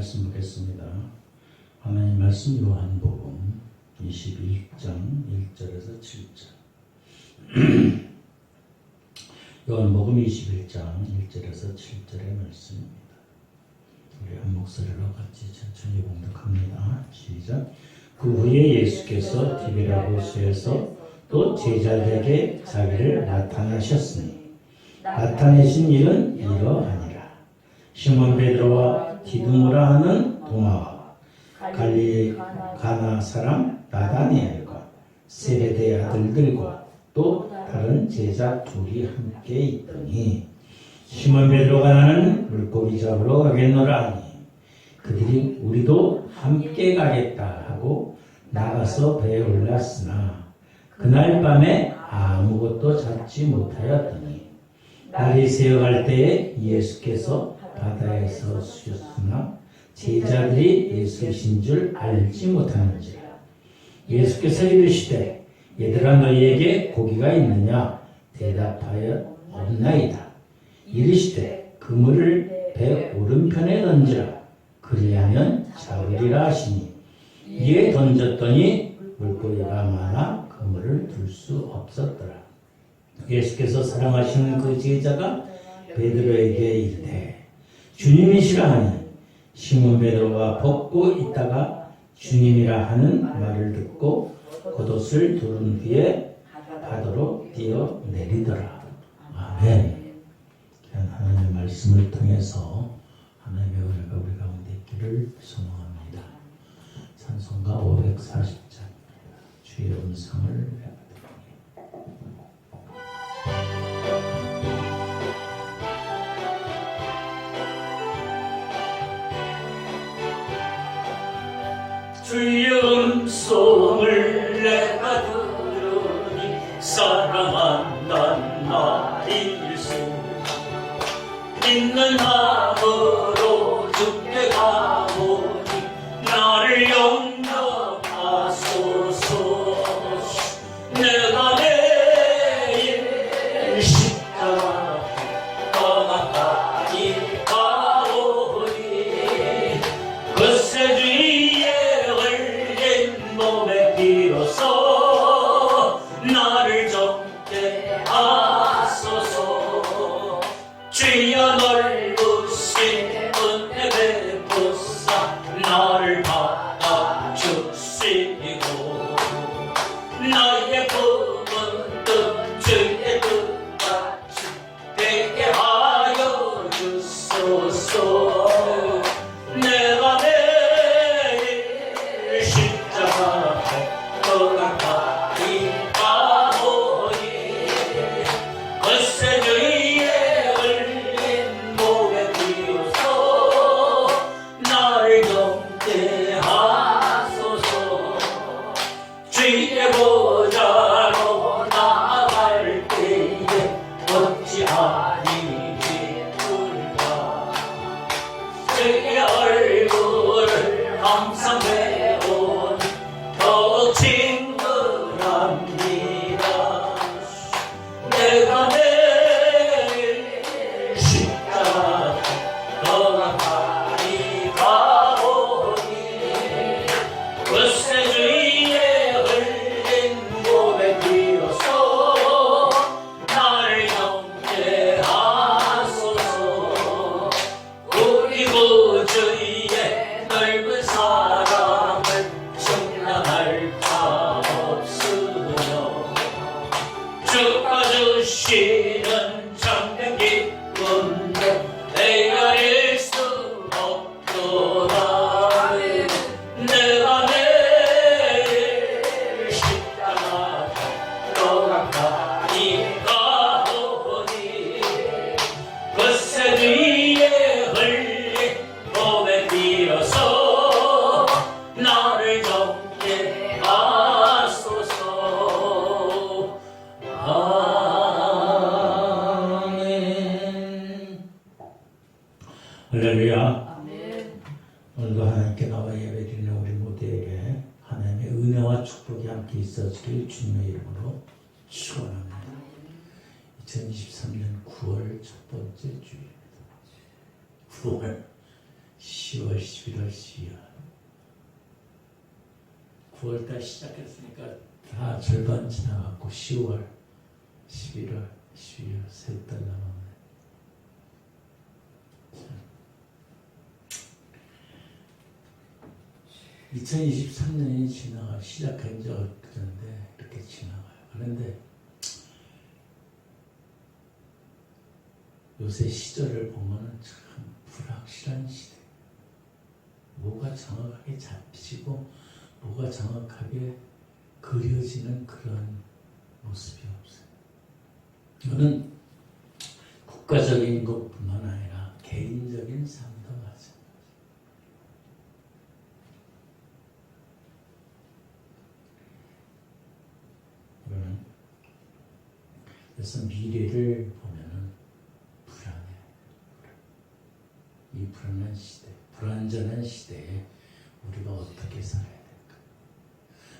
말씀 보겠습니다. 하나님 말씀 요한복음 21장 1절에서 7절. 요한복음 21장 1절에서 7절의 말씀입니다. 우리 한 목소리로 같이 천천히 봉독합니다. 시작. 그 후에 예수께서 디베랴 호수에서 또 제자들에게 자기를 나타내셨으니 나타내신 일은 이러하니라. 시몬 베드로와 디두모라 하는 도마와 갈릴리 가나 사람 나다니엘과 세베대의 아들들과 또 다른 제자 둘이 함께 있더니 시몬 베드로가 나는 물고기 잡으러 가겠노라 하니 그들이 우리도 함께 가겠다 하고 나가서 배에 올랐으나 그날 밤에 아무것도 잡지 못하였더니 날이 새어갈 때에 예수께서 바다에서 쉬었으나 제자들이 예수이신 줄 알지 못하는지라. 예수께서 이르시되 얘들아 너희에게 고기가 있느냐? 대답하여 없나이다. 이르시되 그물을 배 오른편에 던지라. 그리하면 잡으리라 하시니 이에 던졌더니 물고기가 많아 그물을 둘 수 없었더라. 예수께서 사랑하시는 그 제자가 베드로에게 이르되 주님이시라 하니 시몬 베드로가 벗고 있다가 주님이라 하는 말을 듣고 겉옷을 두른 후에 바다로 뛰어내리더라. 아멘. 하나님의 말씀을 통해서 하나님의 은혜가 우리 가운데 있기를 소망합니다. 찬송가 540장입니다. 주의 음성을 내어드립니다. 주의 음성을 내가 들으니 사랑한단 말일수 믿는 마음으로 주께 가보니 나를 영접하소서. 내가 매일 십자가 떠나가니 가오니 그새 주의 흘린 몸에 비어서 나를 정케 하소서. 주여 넓으신 은혜 베푸사 나를 받아주시고 나의 품은 뜻 주의 뜻같이 되게 하여 주소서. 내가 매일 십자가 떠나가니 가오니 그새 주의 흘린 몸에 비어서 나를 경계 하소서. 주의 보좌로 나아갈 때에 어찌하니 기쁠까. 주의 얼굴을 항상 배우니 더욱 친근합니다. 내가 매일 십자가 떠나가니 가오니 그새 주의 흘린 몸에 비어서 나를 영케하소서. 우리 구주의 넓은 사랑을 충만할 바 없으며 주가 주시는 참된 기쁨도 헤아릴 수 없도다. 내가 매일 십자가 떠나가니 가오니 그새 주의 흘린 몸에 비어서 나를 정케 하소서. 아멘. 할렐루야. 오늘도 하나님께 나와 예배드리는 우리 모두에게 하나님의 은혜와 축복이 함께 있어지길 주님의 이름으로 축원합니다. 2023년 9월 첫 번째 주일입니다. 9월 10월, 11월, 12월. 9월달 시작했으니까 다 절반 지나갔고 10월, 11월, 12월 세 달 남았네. 2023년이 시작한 지 엊그런데 이렇게 지나가요. 그런데 요새 시절을 보면 참 불확실한 시대. 뭐가 정확하게 잡히고 뭐가 정확하게 그려지는 그런 모습이 없어요. 이거는 국가적인 것뿐만 아니라 개인적인 삶도 마찬가지. 그래서 미래를 보면은 불안해. 이 불안한 시대, 불안전한 시대에 우리가 어떻게 살아야 될까?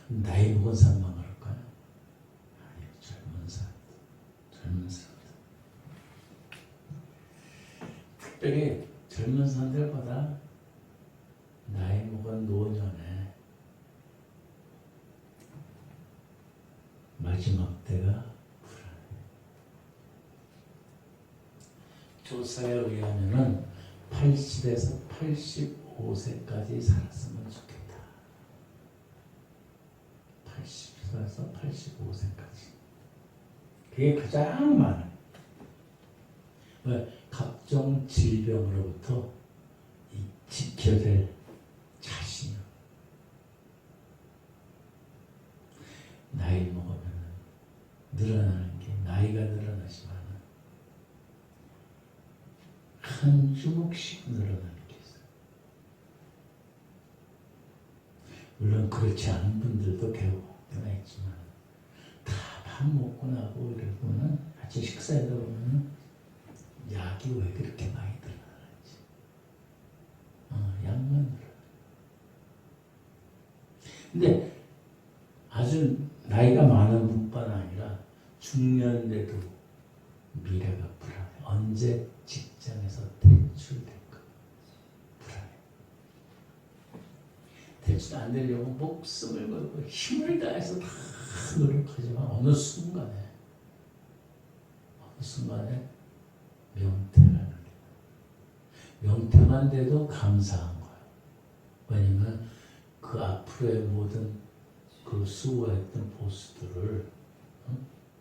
나이 먹은 사람만 그럴까요? 아니요, 젊은 사람들. 특별히 젊은 사람들보다 나이 먹은 노년에 마지막 때가 조사에 의하면은 80에서 85세까지 살았으면 좋겠다. 80에서 85세까지. 그게 가장 많아요. 왜? 각종 질병으로부터 지켜야 될 자신이요. 나이 먹으면 늘어나는 게 나이가 늘어나지만 한 주먹씩 늘어나는 게 있어요. 물론 그렇지 않은 분들도 꽤나 있지만 다 밥 먹고 나고 이러고는 아침 식사하다 보면 약이 왜 그렇게 많이 늘어나는지 약만 늘어나요. 근데 아주 나이가 많은 분뿐 아니라 중년돼도 미래가 불안해. 언제 직장에서 퇴출될까? 불안해. 퇴출 안 되려고 목숨을 걸고 힘을 다해서 다 노력하지만 어느 순간에 명퇴라는 게 명퇴만 돼도 감사한 거예요. 왜냐면 그 앞으로의 모든 그 수고했던 보수들을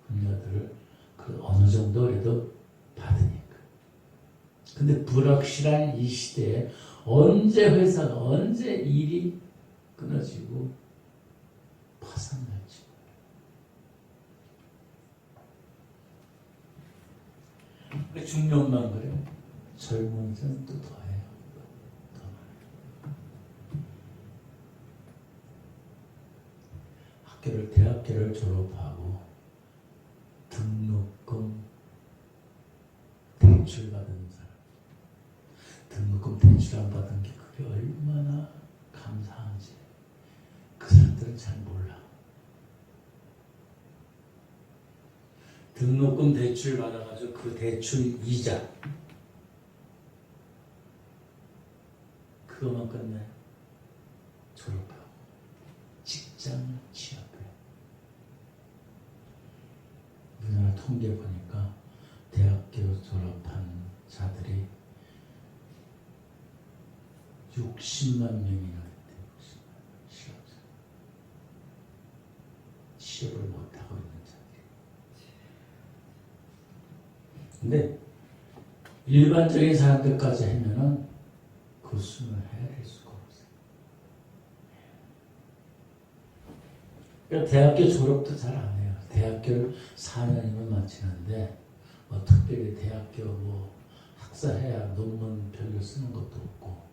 분야들을 그 어느 정도라도 받으니까. 근데 불확실한 이 시대에 언제 회사가 언제 일이 끊어지고 파산날지. 중년만 그래. 젊은 이는 또 더해요. 더 많아요. 대학교를 졸업하고 등록금 대출 받은 사람, 등록금 대출 안 받은 게 그게 얼마나 감사한지 그 사람들은 잘 몰라. 등록금 대출 받아가지고 그 대출 이자 그것만 끝내 졸업하고 직장 취업해. 우리나라 통계 보니까 대학교 졸업한 자들이 60만 명이나 됐대요. 실업자. 취업을 못하고 있는 자들이. 근데 일반적인 사람들까지 하면은 그 수를 헤아릴 수가 없어요. 그러니까 대학교 졸업도 잘 안 해요. 대학교를 4년이면 마치는데 특별히 대학교 학사해야 논문 별로 쓰는 것도 없고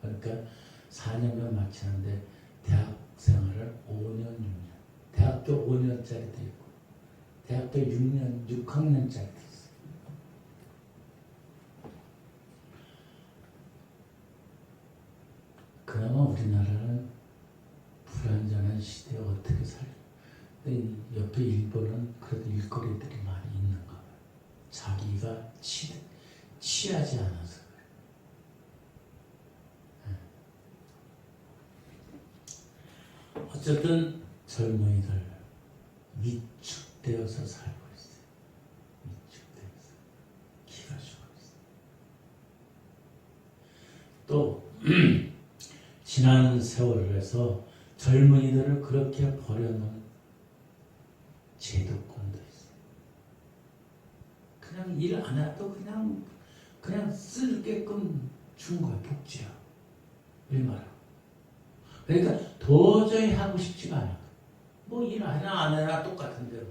그러니까 4년이면 마치는데 대학 생활을 5년, 6년 대학교 5년짜리도 있고 대학교 6학년짜리도 있어요. 그나마 우리나라는 불안전한 시대에 어떻게 살까? 옆에 일본은 그래도 일거리들이 많이 있는가 봐요. 자기가 취하지 않아서 그래. 어쨌든 젊은이들 위축되어서 살고 있어요. 위축되어서 기가 죽어 있어요. 또 지난 세월에서 젊은이들을 그렇게 버려놓은 제도권도 있어요. 그냥 일 안 해도 그냥 쓸게끔 준 거예요. 복지야. 일말로. 그러니까 도저히 하고 싶지가 않아. 뭐 일 하나 안 해나 똑같은 대로.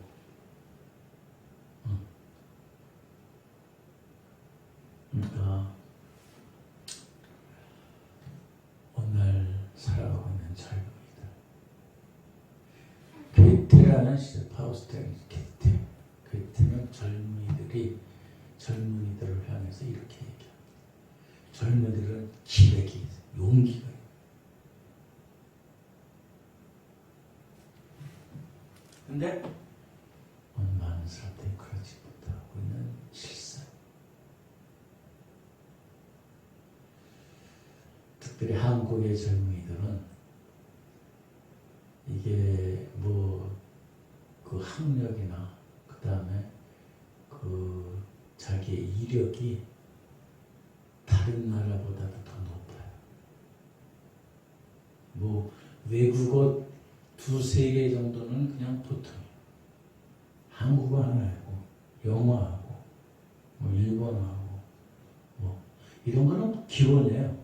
그러니까 오늘 살아가고 있는 젊은이들. 괴테라는 시대, 파우스트의 괴테. 괴테는 젊은이들을 향해서 이렇게 얘기해요. 젊은이들은 기백이 있어요. 용기가 있어요. 근데 많은 사람들이 그러지 못하고 있는 실상. 특별히 한국의 젊은이들은 이게 그 학력이나 그 다음에 그 자기의 이력이 다른 나라보다도 더 높아요. 외국어 두세 개 정도는 그냥 보통이에요. 한국어 하나하고 영어하고 일본어하고 이런 거는 기본이에요.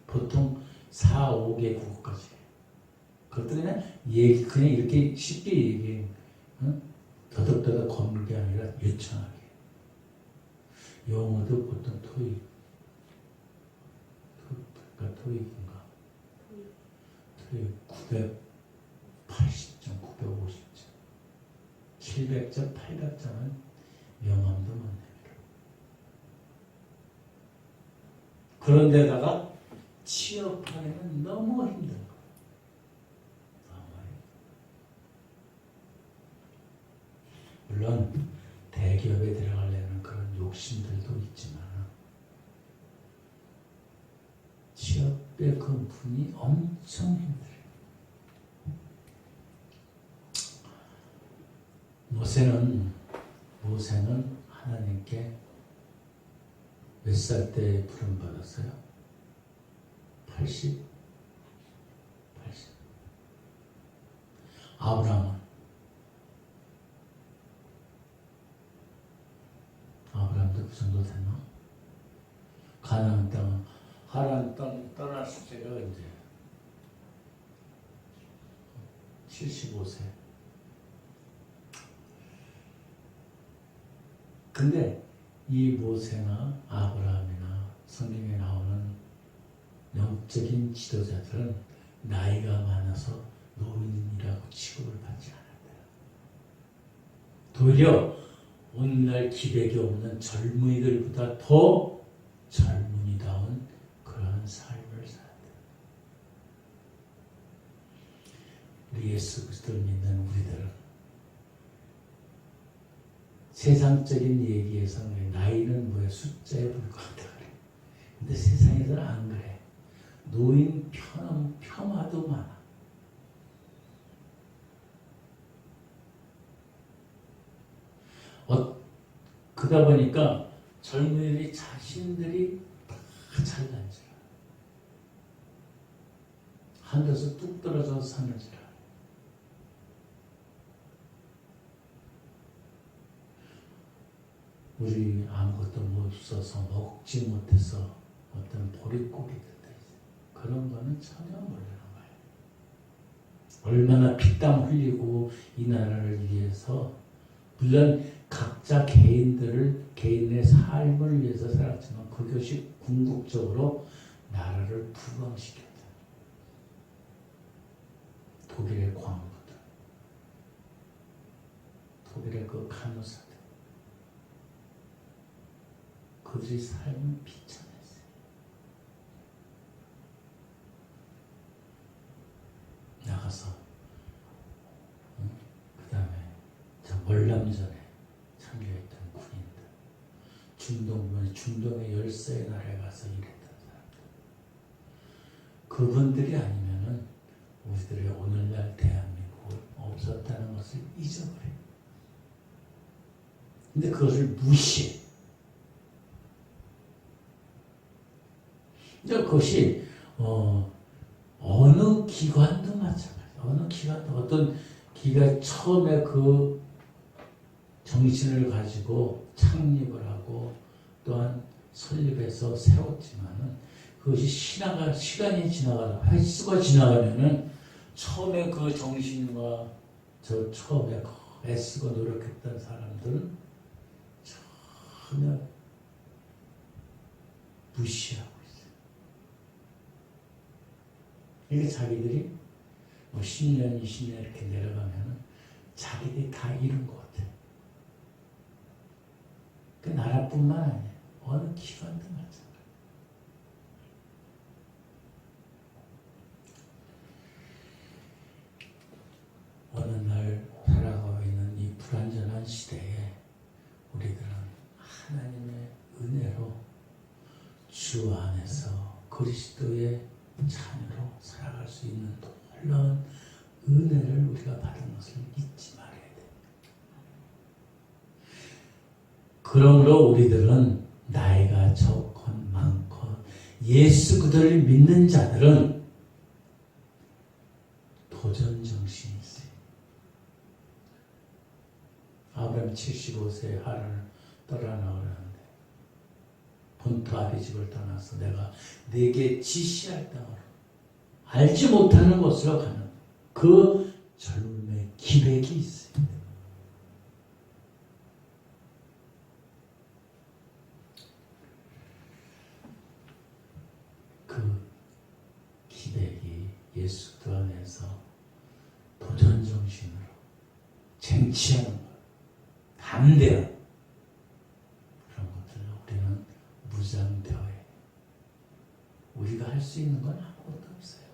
보통 4, 5개 국어까지. 그것도 그냥 이렇게 쉽게 얘기해. 더덕더덕 걷는 게 아니라 유창하게. 영어도 보통 토익인가? 토익 980점, 950점. 700점, 800점은 명함도 못 냅니다. 그런데다가 취업하기는 너무 힘든 거예요. 물론 대기업에 들어가려는 그런 욕심들도 있지만 취업의 그 분이 엄청 힘들어요. 모세는 하나님께 몇 살 때 부름 받았어요? 80? 아브라함도 그 정도 됐나? 가나안 땅 떠났을 때가 이제 75세. 근데 이 모세나 아브라함이나 성경에 나오는 영적인 지도자들은 나이가 많아서 노인이라고 취급을 받지 않았대요. 도리어 오늘날 기백이 없는 젊은이들보다 더 젊은이다운 그런 삶을 살았대요. 우리 예수 그리스도를 믿는 우리들은 세상적인 얘기에서는 나이는 숫자에 불과하다 그래. 근데 세상에서는 안 그래. 노인 폄하도 많아. 그러다 보니까 젊은이들이 자신들이 다 잘난 줄 알아. 하늘에서 뚝 떨어져서 사는 줄 알아. 우리 아무것도 없어서 먹지 못해서 어떤 보릿고기들도 있어요. 그런 거는 전혀 모르는 거예요. 얼마나 피땀 흘리고 이 나라를 위해서, 물론 각자 개인의 삶을 위해서 살았지만 그것이 궁극적으로 나라를 부강시켰다. 독일의 광부들, 독일의 그 간호사들, 그들의 삶은 비참했어요. 나가서 그 다음에 월남전에 참여했던 군인들, 중동의 열세의 나라에 가서 일했던 사람들, 그분들이 아니면은 근데 그것을 무시해. 근데 그것이 어느 기관도 마찬가지야. 어느 기관도 어떤 기가 처음에 그 정신을 가지고 창립을 하고 또한 설립해서 세웠지만은 그것이 시간이 지나가다 횟수가 지나가면은 처음에 그 정신과 저 처음에 애쓰고 노력했던 사람들은 전혀 무시하고 있어요. 이게 자기들이 뭐 10년, 20년 이렇게 내려가면은 자기들이 다 이룬 것 같아요. 그 나라뿐만 아니에요. 어느 기관도 마찬가지예요. 어느 날 살아가고 있는 이 불완전한 시대에 우리들은 하나님의 은혜로 주 안에서 그리스도의 자녀로 살아갈 수 있는 놀라운 은혜를 우리가 받은 것을 잊지 말아야 돼. 그러므로 우리들은 나이가 적건 많건 예수 그들을 믿는 자들은 도전 정신이 있어요. 아브라함 75세에 하란을 떠나려고 그러는데 본토 아비집을 떠나서 내가 네게 지시할 땅으로 알지 못하는 곳으로 가는 그 젊음의 기백이 있어요. 그 기백이 예수 그 안에서 도전 정신으로 쟁취하는 것, 담대한 그런 것들을 우리는 무장되어야 해요. 우리가 할 수 있는 건 아무것도 없어요.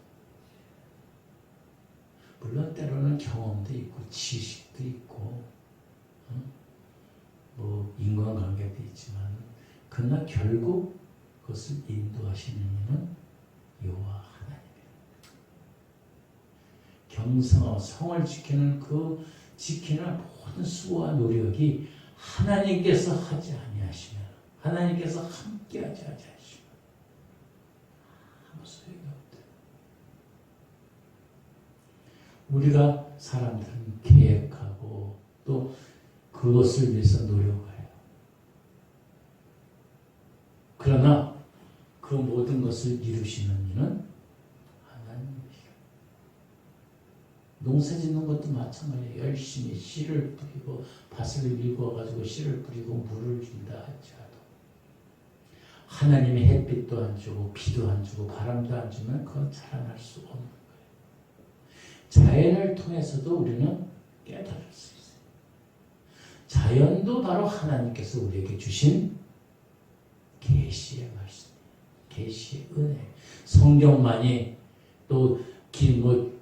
물론 때로는 경험도 있고 지식도 있고 뭐 인간관계도 있지만 그러나 결국 그것을 인도하시는 이는 여호와 하나님이에요. 경성하고 성을 지키는 그 지키는 모든 수고와 노력이 하나님께서 하지 아니하시면 하나님께서 함께하지 아니하시면 아무 소용이 없대요. 우리가 사람들은 계획하고 또 그것을 위해서 노력해요. 그러나 그 모든 것을 이루시는 이는 하나님이시오. 농사 짓는 것도 마찬가지예요. 열심히 씨를 뿌리고 밭을 밀고 와가지고 씨를 뿌리고 물을 준다 할지라도 하나님이 햇빛도 안 주고 비도 안 주고 바람도 안 주면 그건 자라날 수 없는 거예요. 자연을 통해서도 우리는 깨달을 수 있어요. 자연도 바로 하나님께서 우리에게 주신 계시의 말씀, 계시의 은혜. 성경만이 또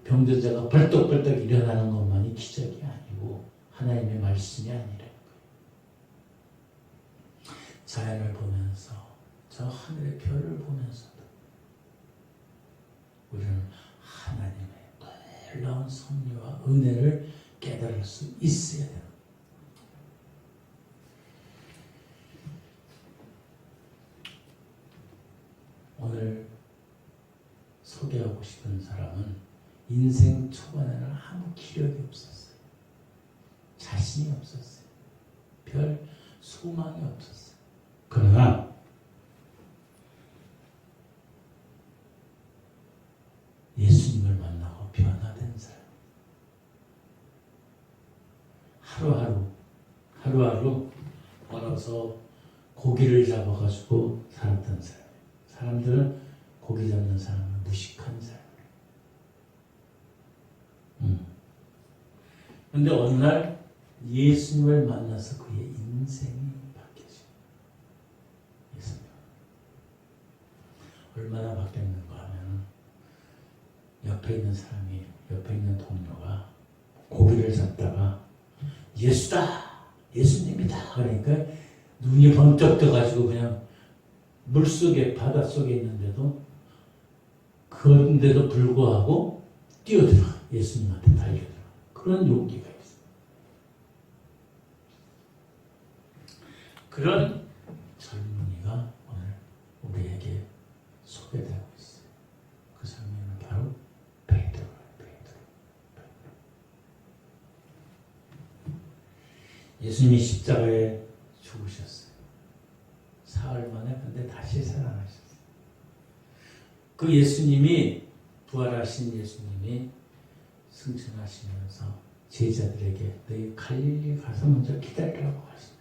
병든 자가 벌떡벌떡 일어나는 것만이 기적이 아니고 하나님의 말씀이 아니라는 거예요. 자연을 보면서 저 하늘의 별을 보면서도 우리는 하나님의 놀라운 섭리와 은혜를 깨달을 수 있어야 됩니다. 오늘 소개하고 싶은 사람은 인생 초반에는 아무 기력이 없었어요. 자신이 없었어요. 별 소망이 없었어요. 그러나 예수님을 만나고 변화된 사람. 하루하루 걸어서 고기를 잡아가지고 살았던 사람. 사람들은 고기 잡는 사람은 무식한 사람. 그런데 어느 날 예수님을 만나서 그의 인생이 바뀌어져. 예수님. 얼마나 바뀌었는가 하면 옆에 있는 동료가 고기를 잡다가 예수다! 예수님이다! 그러니까 눈이 번쩍 떠가지고 그냥 물속에 바닷속에 있는데도 그런데도 불구하고 뛰어들어 예수님한테 달려들어. 그런 용기가 있어. 그런 젊은이가 오늘 우리에게 소개되고 있어요. 그 사람은 바로 베드로예요. 예수님이 십자가에 죽으셨어요. 사흘 만에 근데 다시 살아나셨어요. 그 예수님이 부활하신 예수님이 승천하시면서 제자들에게 너희 갈릴리 가서 먼저 기다리라고 말씀했어요.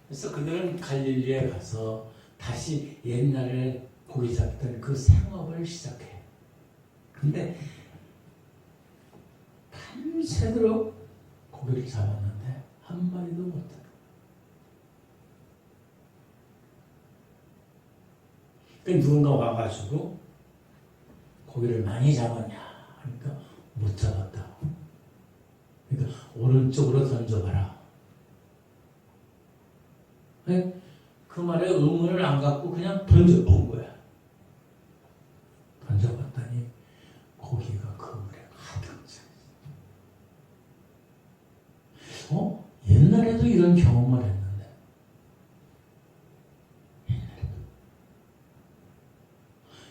그래서 그들은 갈릴리에 가서 다시 옛날에 고기 잡던 그 생업을 시작해요. 근데 밤새도록 고기를 잡았는데 한 마리도 못 잡아요. 누군가 와가지고 고기를 많이 잡았냐 하니까 못 잡았다고. 그러니까 오른쪽으로 던져봐라. 그 말에 의문을 안 갖고 그냥 던져본 거야. 던져봤더니 고기가 그물에 가득 차. 옛날에도 이런 경험을 했는데.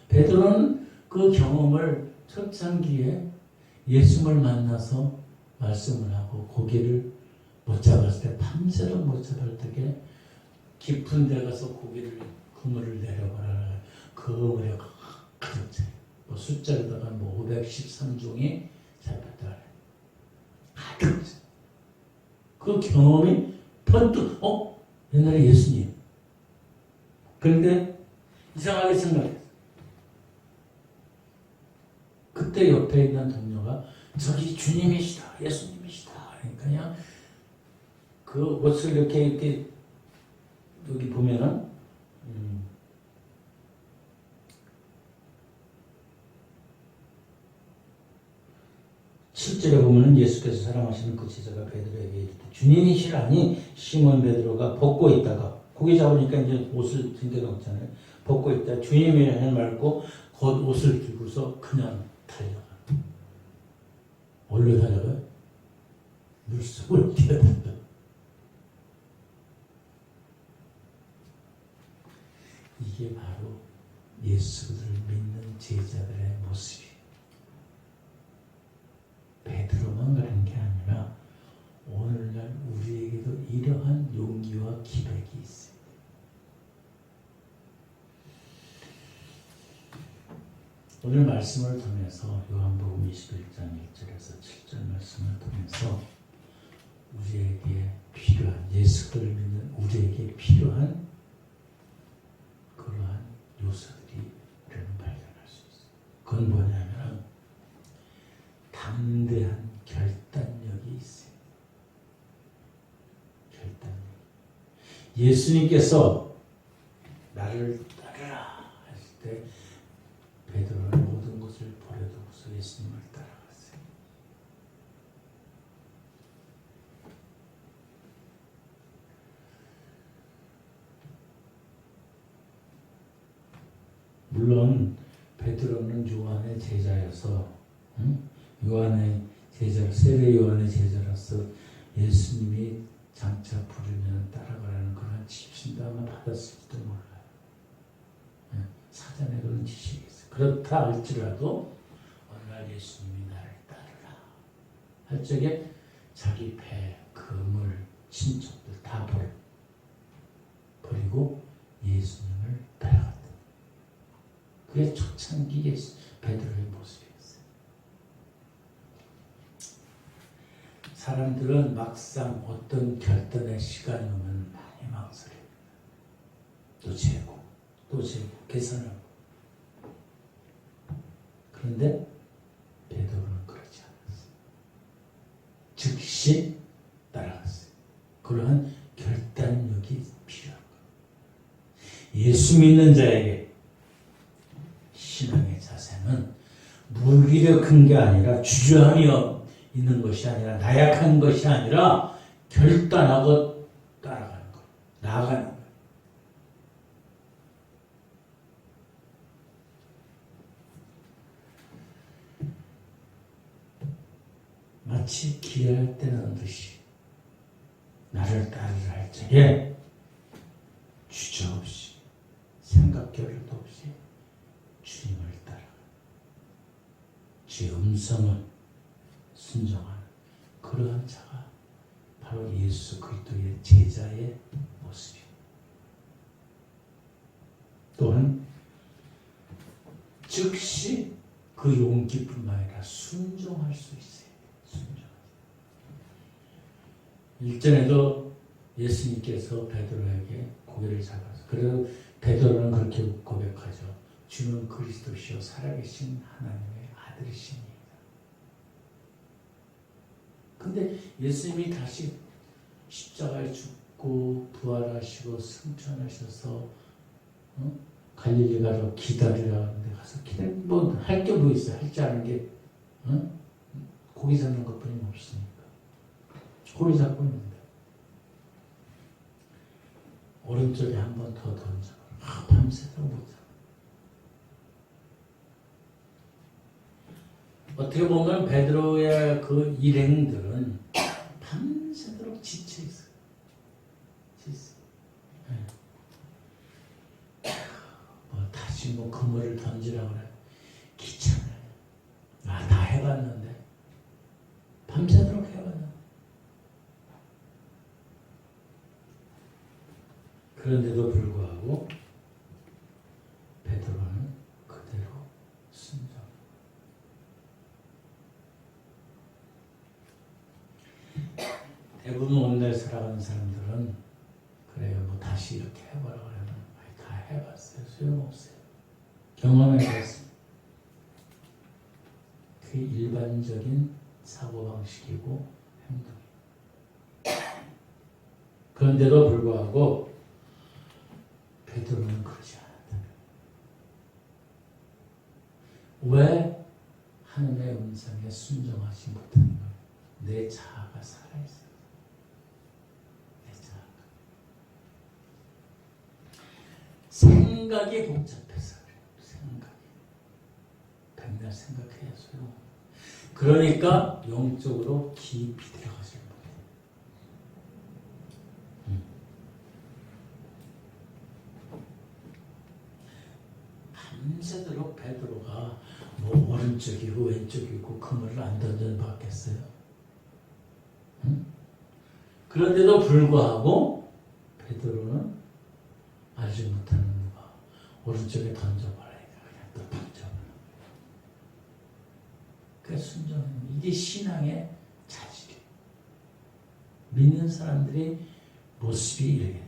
베드로는 그 경험을 초창기에 예수님을 만나서 말씀을 하고 고기를 못 잡았을 때 밤새도록 못 잡을 때에 깊은 데 가서 고기를 그물을 내려봐라. 그 그물에 가득 차요. 숫자로다가 513종이 잡혔다. 가득 차요. 그 경험이 번뜩 옛날에 예수님. 그런데 이상하게 생각했어요. 그때 옆에 있는 동료가 저기 주님이시다, 예수님이시다. 그러니까 그냥 그 옷을 이렇게 여기 보면은 7절에 보면은 예수께서 사랑하시는 그 제자가 베드로에게 이르되 주님이시라니 시몬 베드로가 벗고 있다가 고기 잡으니까 이제 옷을 챙겨가 없잖아요. 벗고 있다 주님이라는 말고 곧 옷을 들고서 그냥 달려가. 어디로 달려가요? 물속으로 뛰어들어가. 이게 바로 예수를 믿는 제자들의 모습이에요. 베드로만 그런 게 아니라 오늘날 우리에게도 이러한 용기와 기백이 있어요. 오늘 말씀을 통해서 요한복음 21장 1절에서 7절 말씀을 통해서 우리에게 필요한 예수를 믿는 우리에게 필요한 그러한 요소들이 우리는 발견할 수 있어요. 그건 뭐냐면 담대한 결단력이 있어요. 결단력. 예수님께서 나를 따르라 했을 때 베드로는 모든 것을 버려두고서 예수님을 따라갔어요. 물론 베드로는 요한의 제자여서 요한의 제자, 세례 요한의 제자로서 예수님이 장차 부르면 따라가라는 그런 지침도 아마 받았을지도 몰라요. 사전에 그런 지식이 있어요. 그렇다 할지라도 어느 날 예수님이 나를 따르라 할 적에 자기 배, 그물, 친척들 다 버리고 예수님을 따라갔다. 그게 초창기 베드로의 모습이었어요. 사람들은 막상 어떤 결단의 시간이 오면 많이 망설여요. 또 재고 계산하고. 그런데 베드로는 그러지 않았어요. 즉시 따라갔어요. 그러한 결단력이 필요한 거예요. 예수 믿는 자에게 신앙의 자세는 무기력한 게 아니라 주저하며 있는 것이 아니라 나약한 것이 아니라 결단하고 따라가는 거예요. 나아가는 거예요. 마치 길을 떠나는 듯이 나를 따르라 할 적에 주저없이 생각 겨를도 없이 주님을 따라 주의 음성을 순종하는 그러한 자가 바로 예수 그리스도의 제자의 모습이에요. 또한 즉시 그 용기뿐만 아니라 순종할 수 있어요. 순종. 일전에도 예수님께서 베드로에게 고개를 잡아서, 그래서 베드로는 그렇게 고백하죠. 주는 그리스도시요 살아계신 하나님의 아들이십니다. 근데 예수님이 다시 십자가에 죽고 부활하시고 승천하셔서 갈릴리 가서 기다리라 하는데 가서 기다리 뭐할 게 뭐 있어요? 할 줄 아는 게 고기 잡는 것뿐이 없으니까 고기 잡고 있는데 오른쪽에 한 번 더 던져. 밤새도록 못 잡아. 어떻게 보면 베드로의 그 일행들은 밤새도록 지쳐 있어요. 다시 그물을 던지라고 그래. 귀찮아요. 다 해봤는데. 밤새도록 해봤는데. 그런데도 불구하고 베드로는 그대로 순종. 대부분 오늘날 살아가는 사람들은 그래요. 뭐 다시 이렇게 해보라고 그러면 다 해봤어요. 소용없어요. 경험해봤어요. 그게 일반적인 사고방식이고 행동이에요. 그런데도 불구하고 베드로는 그러지 않았다. 왜 하나님의 음성에 순종하지 못하는 거예요? 내 자아가 살아있어요. 내 자아가. 생각이 복잡해서 그래요. 생각이. 백날 생각해야 소용. 그러니까 영적으로 깊이 들어가지 못해요. 밤새도록 베드로가 뭐 오른쪽이고 왼쪽이고 그물을 안 던져봤겠어요? 그런데도 불구하고 베드로는 알지 못하는 누가 오른쪽에 던져버려야 그냥 또 던져버려. 그 순종은 이게 신앙의 자질이에요. 믿는 사람들이 모습이 이래요.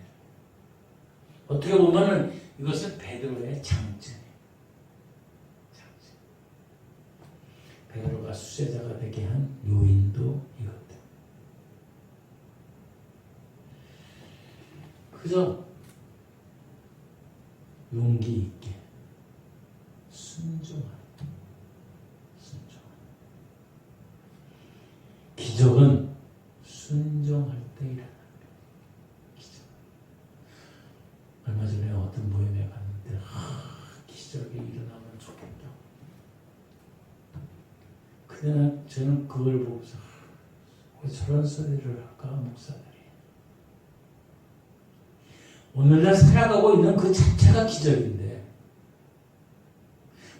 어떻게 보면은 이것은 베드로의 장점이에요. 장점. 베드로가 수제자가 되게 한 요인도 이것. 그저 용기 있게 순종하는. 기적은 순종할 때 일어나는 거예요. 기적. 얼마 전에 어떤 모임에 갔는데 기적이 일어나면 좋겠다. 근데 저는 그걸 보고서 왜 저런 소리를 할까 목사들이. 오늘날 살아가고 있는 그 자체가 기적인데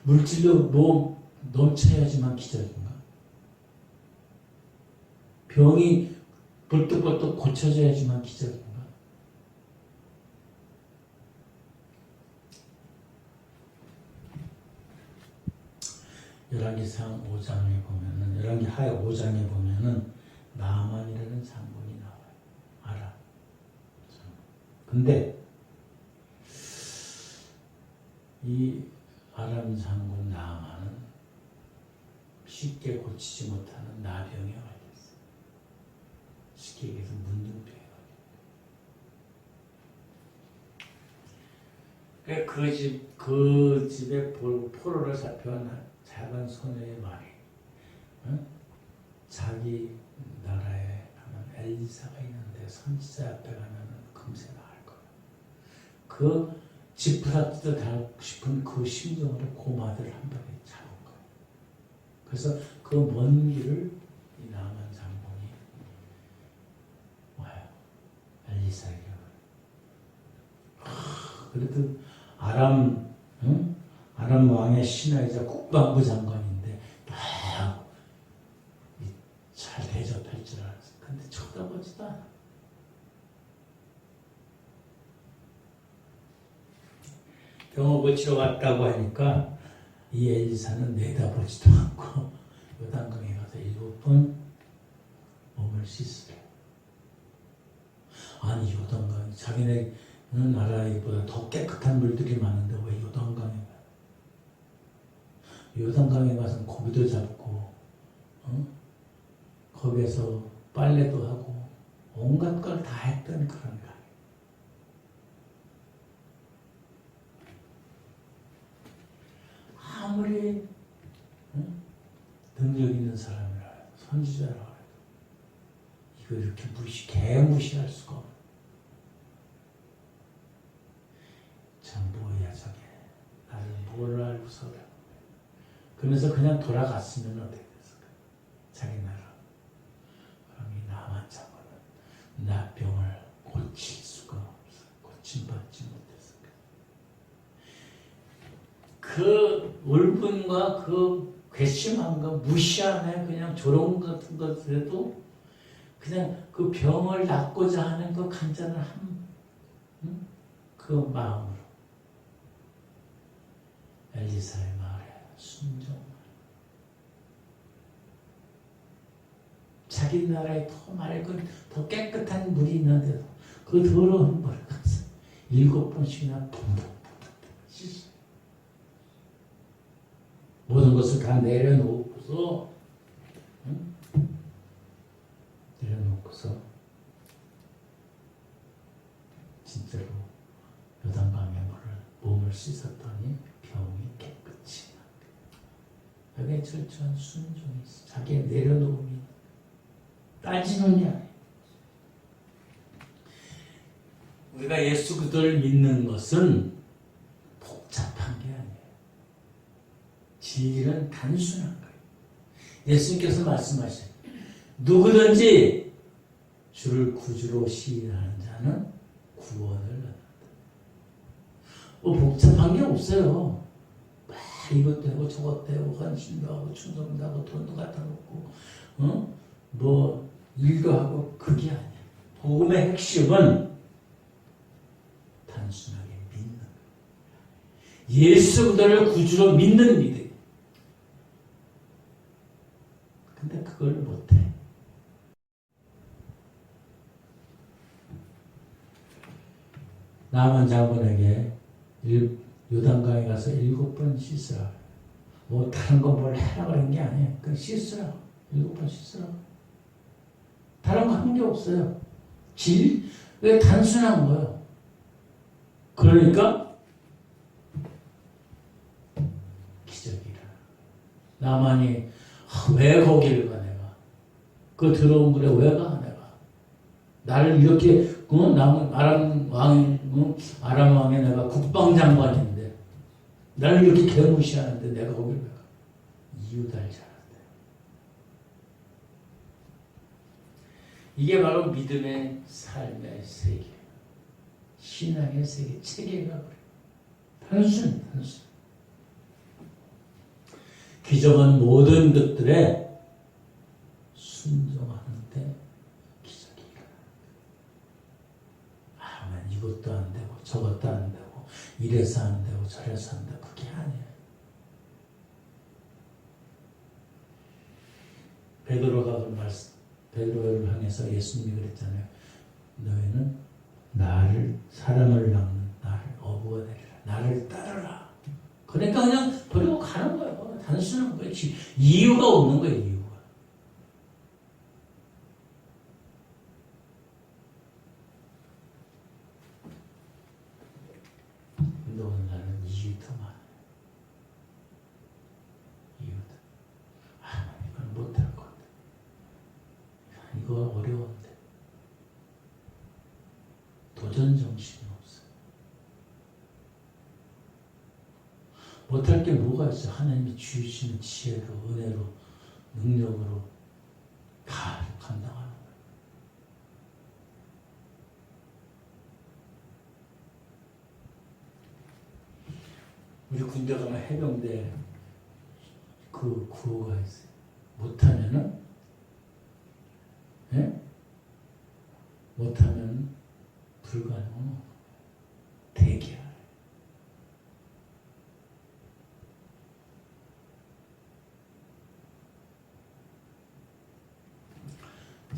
물질로 뭐 넘쳐야지만 기적인가? 병이 벌떡벌떡 고쳐져야지만 기적인가? 열왕기상 5장에 보면은 열왕기 하야 5장에 보면은 나아만이라는 장군이 나와요. 알아. 근데 이 아람 장군 나아만은 쉽게 고치지 못하는 나병에 걸렸어요. 쉽게 얘기해서 문둥병에 걸렸어요. 그 집에 포로를 잡혀온 작은 소녀의 말이, 자기 나라에 가면 엘리사가 있는데 선지자 앞에 가면 금세 나을 거야. 그 지푸라기도 달고 싶은 그 심정으로 고마들을 한 방에 잡은 거야. 그래서 그 먼 길을 이 나만 장군이 와요. 그래도 아람, 응? 아람 왕의 신하이자 국방부 장관인데 잘 대접할 줄 알았어. 근데 쳐다보지도 않아. 병을 고치러 왔다고 하니까 이 엘리사는 내다보지도 않고 요단강에 가서 7번 몸을 씻으래. 아니 요단강이 자기네 나라보다 더 깨끗한 물들이 많은데 왜 요단강에 가? 요단강에 가서 고기도 잡고 거기에서 빨래도 하고 온갖 걸 다 했던 그런 강. 아무리 능력 있는 사람이라 선지자라고 해도 이거 이렇게 개무시할 수가 없어. 참 뭐야 저게. 나를 뭘 알고서 그래. 그러면서 그냥 돌아갔으면 어떻게 됐을까? 자기 나라. 그럼 이 나만 장군은 나병을 고칠 수가 없어. 고침받지 못했을까? 그 울분과 그 괘씸함과 무시함에 그냥 조롱 같은 것에도 그냥 그 병을 낫고자 하는 그 간절한 그 마음으로 엘리사의 말에 순종. 자기 나라에 더 맑은 더 깨끗한 물이 있는데도 그 더러운 물을 가서 7번씩이나 붕붕붕 씻어. 모든 것을 다 내려놓고서 진짜로 요단강의 몸을 씻었더니 병이 깨끗이 나. 여기에 철저한 순종이 있어. 자기의 내려놓음이 따지는 게 아니에요. 우리가 예수 그리스도를 믿는 것은 복잡한 게 아니에요. 진리는 단순한 거예요. 예수님께서 말씀하신 누구든지 주를 구주로 시인하는 자는 구원을 얻는다. 뭐 복잡한 게 없어요. 막 이것도 하고 저것도 하고 헌신도 하고 충성도 하고 돈도 갖다 놓고 뭐 일도 하고 그게 아니야. 복음의 핵심은 단순하게 믿는 거예요. 예수 그리스도를 구주로 믿는 믿음. 근데 그걸 못해. 나만 장군에게 요단강에 가서 7번 씻으라. 뭐 다른 거 뭘 해라 그런 게 아니에요. 그냥 씻으라. 7번 씻으라. 다른 거 한 게 없어요. 왜 단순한 거예요. 그러니까 기적이 일어나. 나만이 왜 거기를 가 내가. 그 더러운 물에 왜 가 내가. 나를 이렇게 아람 왕의 내가 국방장관인데 나를 이렇게 개무시하는데 내가 거기를 왜 가. 이유도 알지 않았대. 이게 바로 믿음의 삶의 세계, 신앙의 세계, 체계가 그래요. 단순. 기적은 모든 것들에 순종하는데 기적이 일어나는 거예요. 이것도 안 되고 저것도 안 되고 이래서 안 되고 저래서 안 되고 그게 아니에요. 베드로를 향해서 예수님이 그랬잖아요. 너희는 사람을 낚는 나를 어부어내리라. 나를 따르라. 그러니까 그냥 버리고 가는 거예요. 단순한 거예요. 이유가 없는 거예요. 이유가. 근데 오늘날은 이유 더 많아요. 이유도. 이건 못할 것 같아. 이거 어려운데. 도전 정신이 없어요. 못할 게 뭐가 있어? 하나님이 주시는 지혜로, 은혜로, 능력으로 다 감당하는 거예요. 군대 가면 해병대 그 구호가 있어요. 못하면은, 예? 못하면 불가능한 대기하라.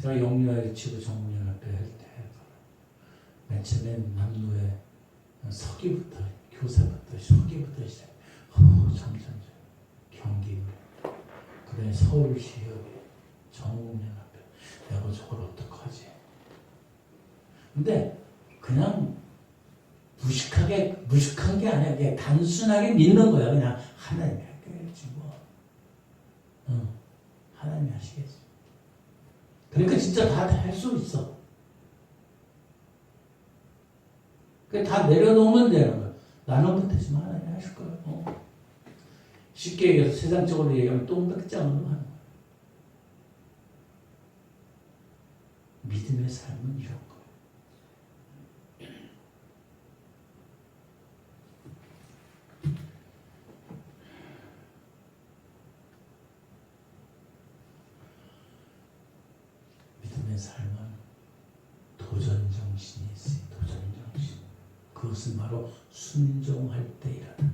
제가 영유아의 지구 정문연합회 할 때 맨 처음에 남로에 서기부터 교사부터 서기부터 시작. 점점 경기 그다음에 서울시협 정문연합회 내가 저걸 어떡하지? 근데 그냥 무식한 게 아니야. 그냥 단순하게 믿는 거야. 그냥 하나님이 할겠지 뭐. 하나님이 하시겠지. 그러니까 진짜 다 할 수 있어. 그 다 내려놓으면 되는 거야. 나는 못하지만 하나님이 하실 거야. 쉽게 얘기해서 세상적으로 얘기하면 똥백장으로 하는 거야. 믿음의 삶은 이런 거야. 믿음의 삶은 도전정신이 있어요. 도전정신. 그것은 바로 순종할 때 일어나는 거예요.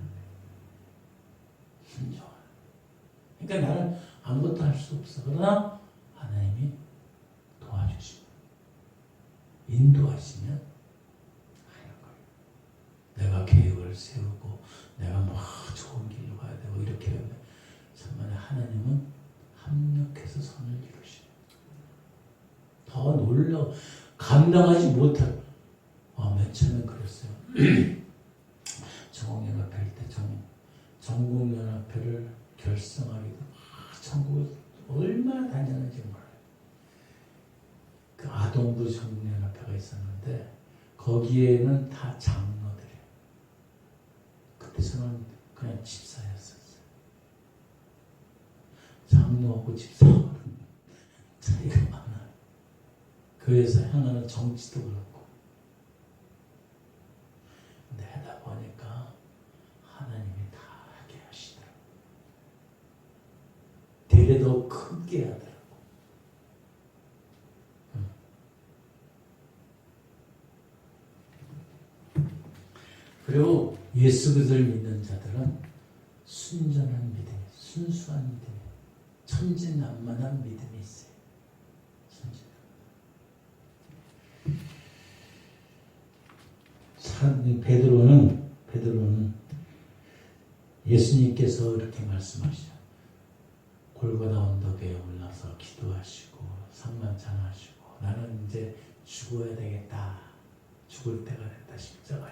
순종할. 그러니까 나는 아무것도 할 수 없어. 그러나 하나님이 도와주시고 인도하시면 하는 거예요. 내가 계획을 세우고 내가 뭐 좋은 길로 가야 되고 이렇게 하면 정말 하나님은 합력해서 선을 이루시는 더 놀라 감당하지 못할 맨 처음엔 그랬어요. 전국연합회 할 때 전국연합회를 결성하기도 전국을 얼마나 다녔는지 몰라요. 그 아동부 전국연합회가 있었는데 거기에는 다 장로들이에요. 그때 저는 그냥 집사였었어요. 장로하고 집사하고는 차이가 많아요. 교회에서 향하는 정치도 그렇고. 근데 하다 보니까 하나님이 다 하게 하시더라고요. 되레 더 크게 하더라고요. 그리고 예수 그리스도를 믿는 자들은 순전한 믿음, 순수한 믿음, 천진난만한 믿음이 있어요. 베드로는 예수님께서 이렇게 말씀하시죠. 골고다 언덕에 올라서 기도하시고 성만찬하시고 나는 이제 죽어야 되겠다. 죽을 때가 됐다. 십자가에.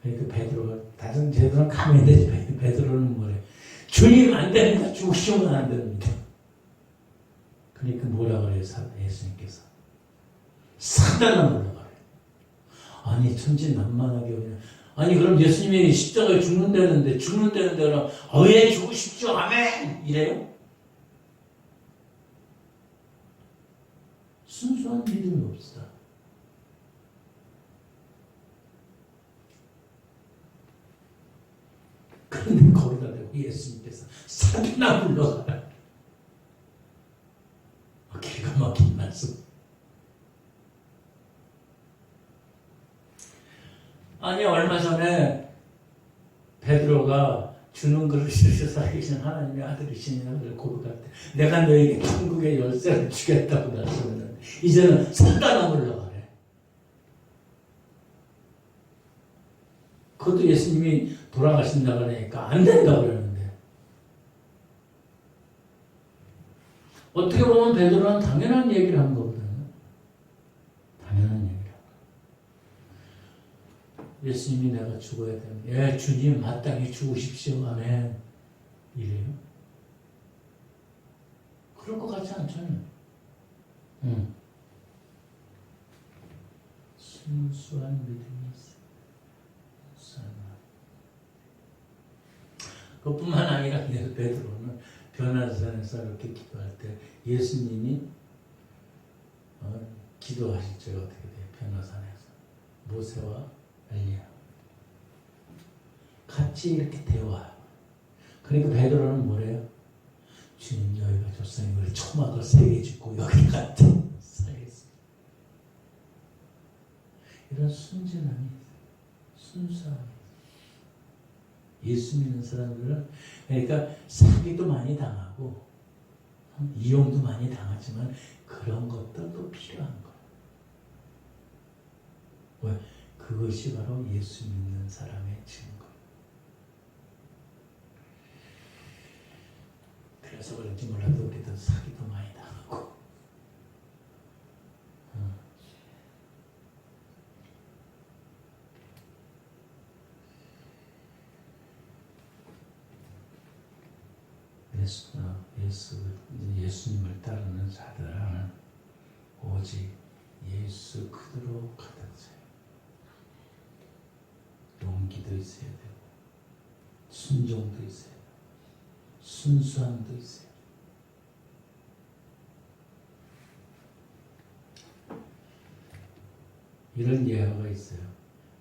그러니까 다른 제들은 가면 되지. 베드로는 뭐래? 주님 안 되니까 죽으시면 안 됩니다. 그러니까 뭐라 그래요? 예수님께서 사단아 물러가래. 아니 천진난만하게 그냥 아니 그럼 예수님이 십자가에 죽는다는데 그럼 왜 죽으십시오 아멘 이래요? 순수한 믿음이 없어. 그런데 거기다 대고 예수님께서 사단아 물러가라. 기가 막힌 말씀. 아니 얼마 전에 베드로가 주는 그릇을 살리신 하나님의 아들이시냐고 고백할 때 내가 너에게 천국의 열쇠를 주겠다고 말씀했는데 이제는 사단아 물러가래. 그것도 예수님이 돌아가신다고 하니까 안 된다고 그러는데 어떻게 보면 베드로는 당연한 얘기를 한 거거든요. 당연한 얘기를. 예수님이 내가 죽어야 되는 예 주님 마땅히 죽으십시오 아멘 이래요? 그럴 것 같지 않잖아요. 순수한 믿음이 있어요. 그뿐만 아니라 베드로는 변화산에서 이렇게 기도할 때 예수님이 기도하실 적이 어떻게 돼요? 변화산에서 모세와 엘리야 같이 이렇게 대화해요. 그러니까 베드로는 뭐래요? 주님 여기가 좋사니 우리 초막을 3개 짓고 여기 같이 살겠습니다. 이런 순진함이 순수함이 예수 믿는 사람들은 그러니까 사기도 많이 당하고 이용도 많이 당하지만 그런 것들도 필요한 거예요. 왜? 그것이 바로 예수 믿는 사람의 증거. 그래서 그런지 몰라도 우리도 사기도 많이 당하고 예수님을 따르는 자들은 오직 예수 그대로 가득 차요. 용기도 있어야 되고 순종도 있어야 되고 순수함도 있어요. 이런 예화가 있어요.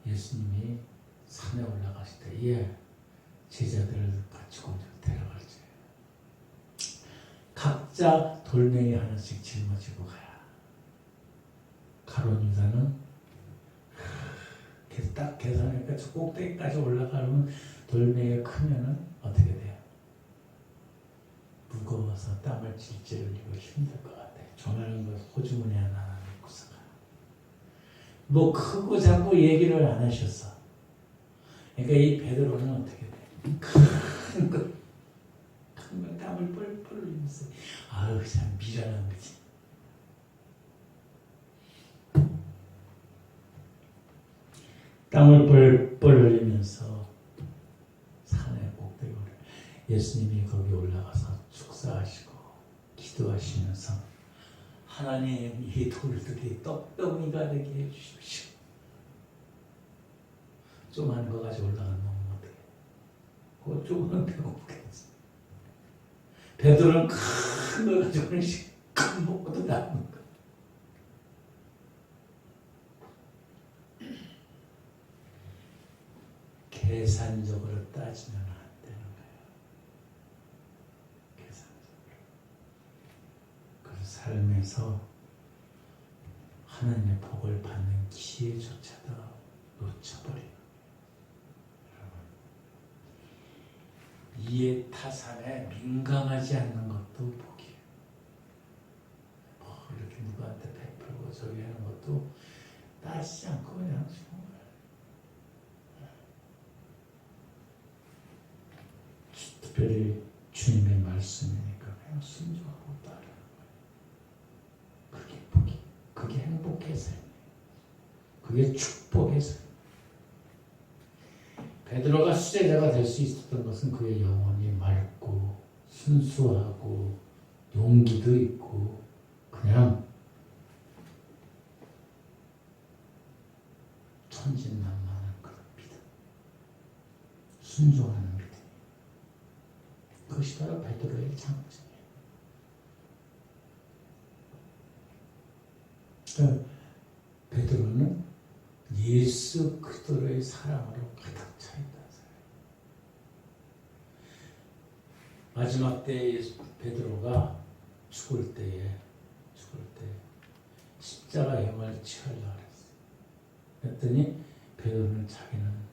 예수님이 산에 올라가실 때 제자들을 가지고 데려갈 때 각자 돌멩이 하나씩 짊어지고 가야. 가룟 유다는 딱 계산하니까 저 꼭대기까지 올라가려면 돌멩이가 크면은 어떻게 돼요? 무거워서 땀을 질질 흘리고 힘들 것 같아. 조만한 거 호주머니 하나 넣고서 가. 뭐 크고 작고 얘기를 안 하셨어. 그러니까 이 베드로는 어떻게 돼? 큰 거. 땀을 뻘뻘 흘리면서 아유 참 미련한 거지. 땀을 뻘뻘 흘리면서 산의 꼭대기로 예수님이 거기 올라가서 축사하시고 기도하시면서 하나님 이 돌들이 떡덩이가 되게 해주십시오. 조그만 거 가지고 올라가면 어떡해. 그거 조그만 배고프겠어. 베드로는 큰 거 가지고는 큰 먹고도 남는 거. 계산적으로 따지면 안 되는 거예요. 계산적으로. 그 삶에서 하나님의 복을 받는 기회조차도 놓쳐버려요. 이해 타산에 민감하지 않는 것도 복이에요. 이렇게 누구한테 베풀고 저기 하는 것도 따지지 않고 그냥 정말 특별히 주님의 말씀이니까 그냥 순종하고 따르는 거예요. 그게 복이, 그게 행복의 삶이에요. 그게 축복의 삶이에요. 베드로가 수제자가 될 수 있었던 것은 그의 영혼이 맑고 순수하고 용기도 있고 그냥 천진난만한 그런 믿음, 순종하는 믿음. 그것이 바로 베드로의 장점이에요. 그러니까 베드로는 예수 그리스도의 사랑으로 가득 차 있다. 마지막 때에 베드로가 죽을 때 십자가형을 취하려고 했어요. 그랬더니 베드로는 자기는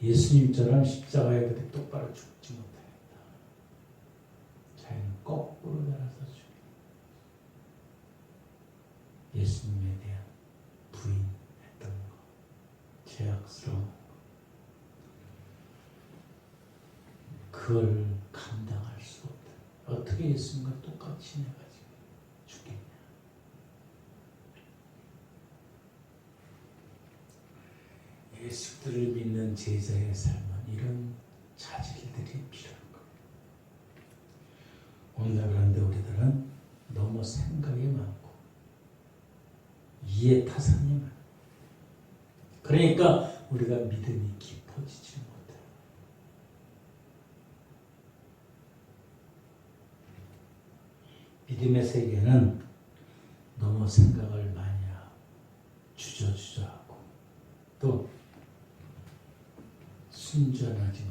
예수님처럼 십자가에 그렇게 똑바로 죽지 못하겠다. 자기는 거꾸로 달아서 죽여. 예수님에 대한 부인했던 거, 죄악스러운 거, 그걸 감당할 수 없다. 어떻게 예수님과 똑같이 내가 지금 죽겠냐. 예수들을 믿는 제자의 삶은 이런 자질들이 필요한 거예요. 오늘 그런데 우리들은 너무 생각이 많고 이해 타산이 많아요. 그러니까 우리가 믿음이 깊어지지 못해요. 믿음의 세계는 너무 생각을 많이 하고 주저주저하고 또 순전하지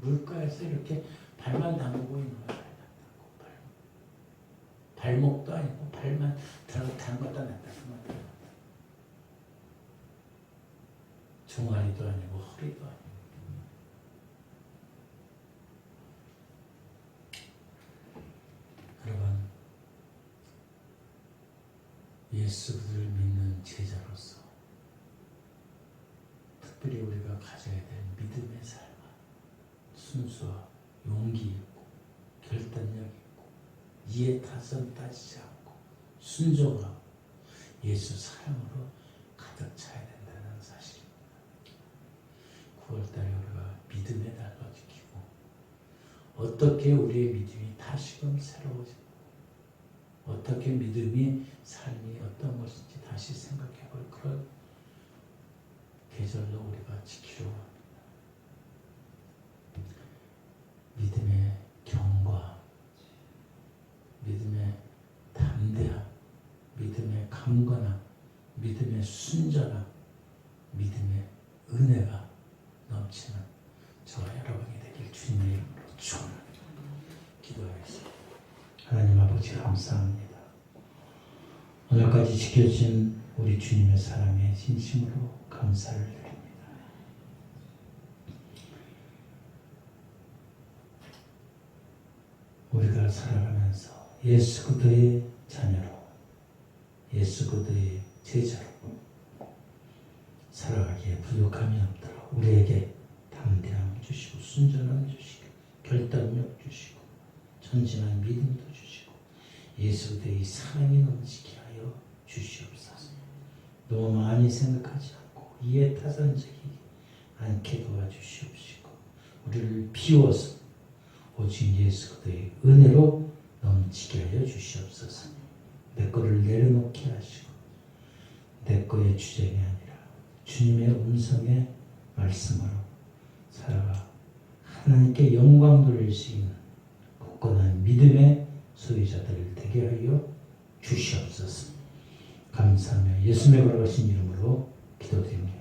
물가에서 이렇게 발만 담그고 있는 거야. 발목도 아니고 발만 담갔다 놨다 그만. 종아리도 아니고 허리도 아니고. 여러분, 예수 그리스도를 믿는 제자로서 특별히 우리가 가져야 될 믿음의 삶은 순수와 용기 있고 결단력 있고 이해 타선 따지지 않고 순종하고 예수 사랑으로 가득 차야 된다는 사실입니다. 9월달에 우리가 믿음의 달로 지키고 어떻게 우리의 믿음이 다시금 새로워지고 어떻게 믿음이 삶이 어떤 것인지 다시 생각해 볼 그런 계절로 우리가 지키려고 합니다. 믿음의 경과, 믿음의 담대함, 믿음의 강건함, 믿음의 순전함, 믿음의 은혜가 넘치는 저와 여러분이 되길 주님의 이름으로 축원합니다. 기도하겠습니다. 하나님 아버지 감사합니다. 오늘까지 지켜주신 우리 주님의 사랑에 진심으로 감사를 드립니다. 우리가 살아가면서 예수 그리스도의 자녀로 예수 그리스도의 제자로 살아가기에 부족함이 없도록 우리에게 담대함 주시고 순전함 주시고 결단력 주시고 전진한 믿음도 주시고 예수 그리스도의 사랑이 넘치게 하여 주시옵소서. 너무 많이 생각하지 않고 이해 타산적이지 않게 도와주시옵시고 우리를 비워서 오직 예수 그리스도의 은혜로 넘치게 하여 주시옵소서. 내 거를 내려놓게 하시고 내 거의 주장이 아니라 주님의 음성의 말씀으로 살아가 하나님께 영광 돌릴 수 있는 굳건한 믿음의 소유자들 되게 하여 주시옵소서. 감사하며 예수님의 걸어가신 이름으로 기도드립니다.